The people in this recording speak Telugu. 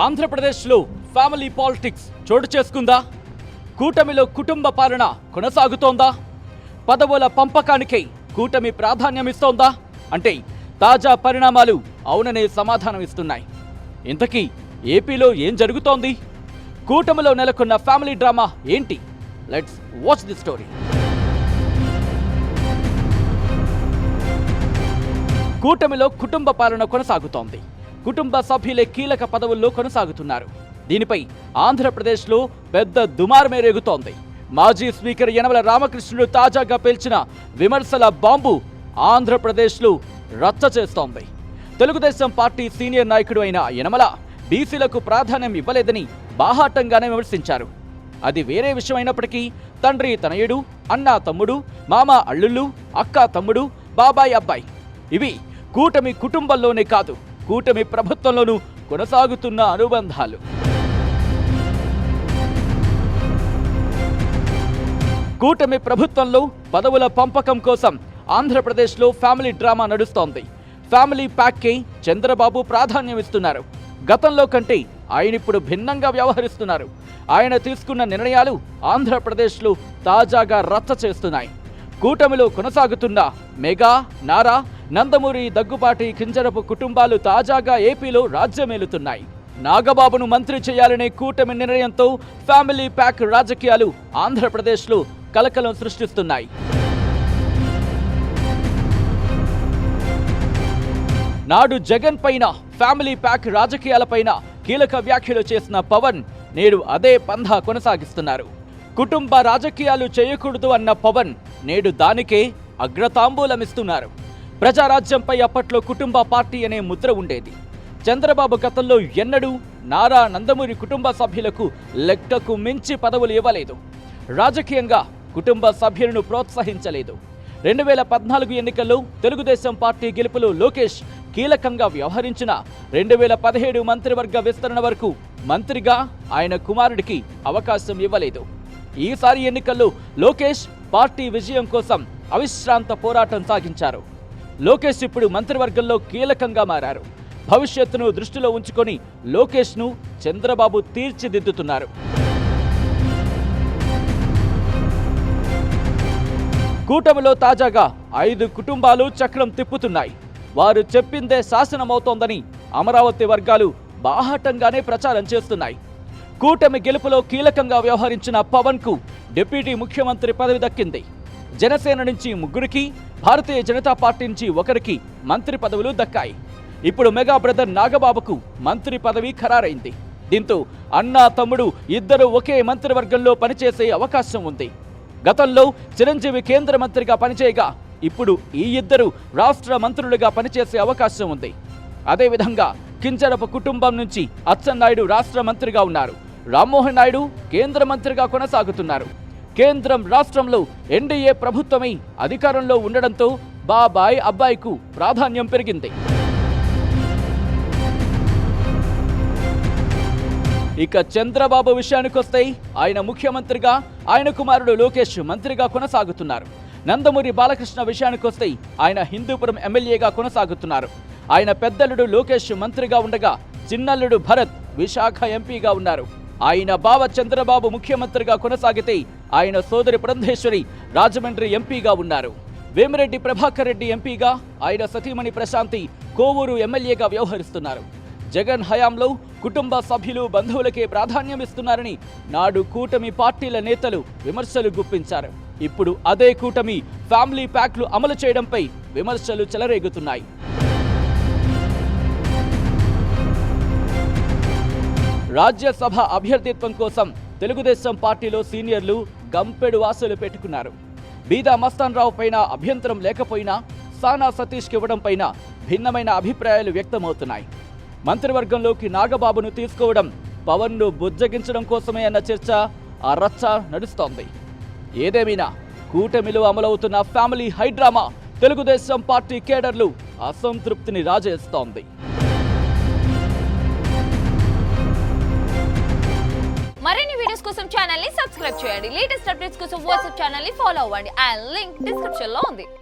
ఆంధ్రప్రదేశ్లో ఫ్యామిలీ పాలిటిక్స్ చోటు చేసుకుందా? కూటమిలో కుటుంబ పాలన కొనసాగుతోందా? పదవుల పంపకానికై కూటమి ప్రాధాన్యమిస్తోందా అంటే తాజా పరిణామాలు అవుననే సమాధానం ఇస్తున్నాయి. ఇంతకీ ఏపీలో ఏం జరుగుతోంది? కూటమిలో నెలకొన్న ఫ్యామిలీ డ్రామా ఏంటి? Let's watch the story. కూటమిలో కుటుంబ పాలన కొనసాగుతోంది. కుటుంబ సభ్యులే కీలక పదవుల్లో కొనసాగుతున్నారు. దీనిపై ఆంధ్రప్రదేశ్లో పెద్ద దుమారమే రేగుతోంది. మాజీ స్పీకర్ యనమల రామకృష్ణుడు తాజాగా పేల్చిన విమర్శల బాంబు ఆంధ్రప్రదేశ్లో రచ్చ చేస్తోంది. తెలుగుదేశం పార్టీ సీనియర్ నాయకుడు అయిన యనమల బీసీలకు ప్రాధాన్యం ఇవ్వలేదని బాహాటంగానే విమర్శించారు. అది వేరే విషయం అయినప్పటికీ తండ్రి తనయుడు, అన్న తమ్ముడు, మామ అల్లుళ్ళు, అక్క తమ్ముడు, బాబాయ్ అబ్బాయి ఇవి కూటమి కుటుంబంలోనే కాదు, కూటమి ప్రభుత్వంలోనూ కొనసాగుతున్న అనుబంధాలు. కూటమి ప్రభుత్వంలో పదవుల పంపకం కోసం ఆంధ్రప్రదేశ్లో ఫ్యామిలీ డ్రామా నడుస్తోంది. ఫ్యామిలీ ప్యాక్కి చంద్రబాబు ప్రాధాన్యమిస్తున్నారు. గతంలో కంటే ఆయన ఇప్పుడు భిన్నంగా వ్యవహరిస్తున్నారు. ఆయన తీసుకున్న నిర్ణయాలు ఆంధ్రప్రదేశ్లో తాజాగా రచ్చ చేస్తున్నాయి. కూటమిలో కొనసాగుతున్న మెగా, నారా, నందమూరి, దగ్గుబాటి, కింజరపు కుటుంబాలు తాజాగా ఏపీలో రాజ్యమేలుతున్నాయి. నాగబాబును మంత్రి చేయాలనే కూటమి నిర్ణయంతో ఫ్యామిలీ ప్యాక్ రాజకీయాలు ఆంధ్రప్రదేశ్లో కలకలం సృష్టిస్తున్నాయి. నాడు జగన్ పైన, ఫ్యామిలీ ప్యాక్ రాజకీయాలపైన కీలక వ్యాఖ్యలు చేసిన పవన్ నేడు అదే పంథా కొనసాగిస్తున్నారు. కుటుంబ రాజకీయాలు చేయకూడదు అన్న పవన్ నేడు దానికే అగ్రతాంబూలమిస్తున్నారు. ప్రజారాజ్యంపై అప్పట్లో కుటుంబ పార్టీ అనే ముద్ర ఉండేది. చంద్రబాబు గతంలో ఎన్నడూ నారా, నందమూరి కుటుంబ సభ్యులకు లెక్కకు మించి పదవులు ఇవ్వలేదు. రాజకీయంగా కుటుంబ సభ్యులను ప్రోత్సహించలేదు. 2014 ఎన్నికల్లో తెలుగుదేశం పార్టీ గెలుపులో లోకేష్ కీలకంగా వ్యవహరించిన 2017 మంత్రివర్గ విస్తరణ వరకు మంత్రిగా ఆయన కుమారుడికి అవకాశం ఇవ్వలేదు. ఈసారి ఎన్నికల్లో లోకేష్ పార్టీ విజయం కోసం అవిశ్రాంత పోరాటం సాగించారు. లోకేష్ ఇప్పుడు మంత్రివర్గంలో కీలకంగా మారారు. భవిష్యత్తును దృష్టిలో ఉంచుకొని లోకేష్ను చంద్రబాబు తీర్చిదిద్దుతున్నారు. కూటమిలో తాజాగా 5 కుటుంబాలు చక్రం తిప్పుతున్నాయి. వారు చెప్పిందే శాసనమవుతోందని అమరావతి వర్గాలు బాహాటంగానే ప్రచారం చేస్తున్నాయి. కూటమి గెలుపులో కీలకంగా వ్యవహరించిన పవన్ కు డిప్యూటీ ముఖ్యమంత్రి పదవి దక్కింది. జనసేన నుంచి 3కి, భారతీయ జనతా పార్టీ నుంచి 1కి మంత్రి పదవులు దక్కాయి. ఇప్పుడు మెగా బ్రదర్ నాగబాబుకు మంత్రి పదవి ఖరారైంది. దీంతో అన్నా, తమ్ముడు ఇద్దరు ఒకే మంత్రివర్గంలో పనిచేసే అవకాశం ఉంది. గతంలో చిరంజీవి కేంద్ర మంత్రిగా పనిచేయగా ఇప్పుడు ఈ ఇద్దరు రాష్ట్ర మంత్రులుగా పనిచేసే అవకాశం ఉంది. అదేవిధంగా కింజరపు కుటుంబం నుంచి అచ్చెన్నాయుడు రాష్ట్ర మంత్రిగా ఉన్నారు. రామ్మోహన్ నాయుడు కేంద్ర మంత్రిగా కొనసాగుతున్నారు. కేంద్రం, రాష్ట్రంలో ఎన్డీఏ ప్రభుత్వమై అధికారంలో ఉండడంతో బాబాయ్, అబ్బాయికు ప్రాధాన్యం పెరిగింది. ఇక చంద్రబాబు విషయానికొస్తే ఆయన ముఖ్యమంత్రిగా, ఆయన కుమారుడు లోకేష్ మంత్రిగా కొనసాగుతున్నారు. నందమూరి బాలకృష్ణ విషయానికొస్తే ఆయన హిందూపురం ఎమ్మెల్యేగా కొనసాగుతున్నారు. ఆయన పెద్దల్లుడు లోకేష్ మంత్రిగా ఉండగా చిన్నల్లుడు భరత్ విశాఖ ఎంపీగా ఉన్నారు. ఆయన బావ చంద్రబాబు ముఖ్యమంత్రిగా కొనసాగితే ఆయన సోదరి పురంధేశ్వరి రాజమండ్రి ఎంపీగా ఉన్నారు. వేమిరెడ్డి ప్రభాకర్ రెడ్డి ఎంపీగా, ఆయన సతీమణి ప్రశాంతి కోవూరు ఎమ్మెల్యేగా వ్యవహరిస్తున్నారు. జగన్ హయాంలో కుటుంబ సభ్యులు, బంధువులకే ప్రాధాన్యమిస్తున్నారని నాడు కూటమి పార్టీల నేతలు విమర్శలు గుప్పించారు. ఇప్పుడు అదే కూటమి ఫ్యామిలీ ప్యాక్లు అమలు చేయడంపై విమర్శలు చెలరేగుతున్నాయి. రాజ్యసభ అభ్యర్థిత్వం కోసం తెలుగుదేశం పార్టీలో సీనియర్లు గంపెడు ఆశలు పెట్టుకున్నారు. బీదా మస్తాన్ రావు పైన అభ్యంతరం లేకపోయినా సానా సతీష్కి ఇవ్వడం పైన భిన్నమైన అభిప్రాయాలు వ్యక్తమవుతున్నాయి. మంత్రివర్గంలోకి నాగబాబును తీసుకోవడం పవన్ను బుజ్జగించడం కోసమే అన్న చర్చ, ఆ రచ్చ నడుస్తోంది. ఏదేమైనా కూటమిలో అమలవుతున్న ఫ్యామిలీ హైడ్రామా తెలుగుదేశం పార్టీ కేడర్లు అసంతృప్తిని రాజేస్తోంది. మరిన్ని వీడియోస్ కోసం ఛానల్ ని సబ్స్క్రైబ్ చేయండి. లేటెస్ట్ అప్డేట్స్ కోసం వాట్సాప్ ఛానల్ ని ఫాలో అవ్వండి. ఆ లింక్ డిస్క్రిప్షన్ లో ఉంది.